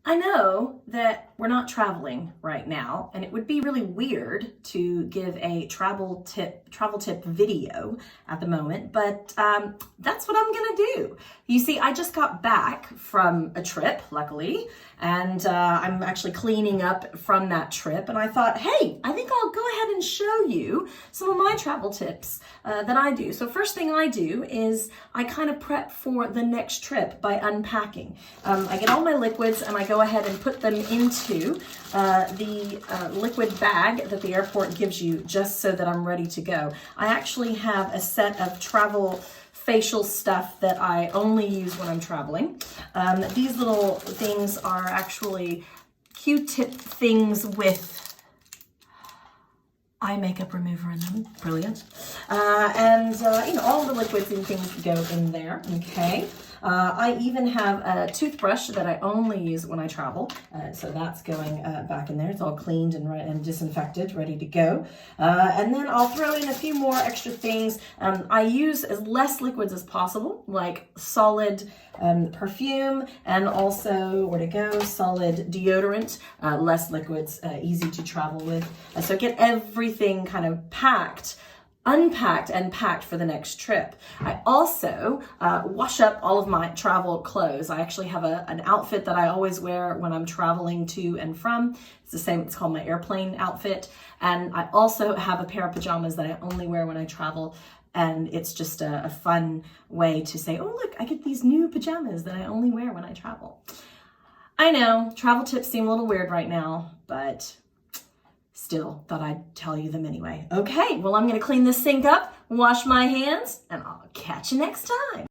I know that we're not traveling right now, and it would be really weird to give a travel tip video at the moment, but that's what I'm gonna do. You see, I just got back from a trip, luckily, and I'm actually cleaning up from that trip, and I thought, hey, I think I'll go ahead and show you some of my travel tips that I do. So first thing I do is I kind of prep for the next trip by unpacking. I get all my liquids and I go ahead and put them into the liquid bag that the airport gives you just so that I'm ready to go. I actually have a set of travel facial stuff that I only use when I'm traveling. These little things are actually Q-tip things with eye makeup remover in them. Brilliant. All the liquids and things go in there. Okay. I even have a toothbrush that I only use when I travel. So that's going back in there. It's all cleaned and disinfected, ready to go. And then I'll throw in a few more extra things. I use as less liquids as possible, like solid perfume, and also, where to go, solid deodorant, less liquids, easy to travel with. So get everything kind of packed, unpacked and packed for the next trip. I also wash up all of my travel clothes. I actually have an outfit that I always wear when I'm traveling to and from. It's the same, it's called my airplane outfit. And I also have a pair of pajamas that I only wear when I travel. And it's just a fun way to say, oh, look, I get these new pajamas that I only wear when I travel. I know, travel tips seem a little weird right now, but still thought I'd tell you them anyway. Okay, well, I'm gonna clean this sink up, wash my hands, and I'll catch you next time.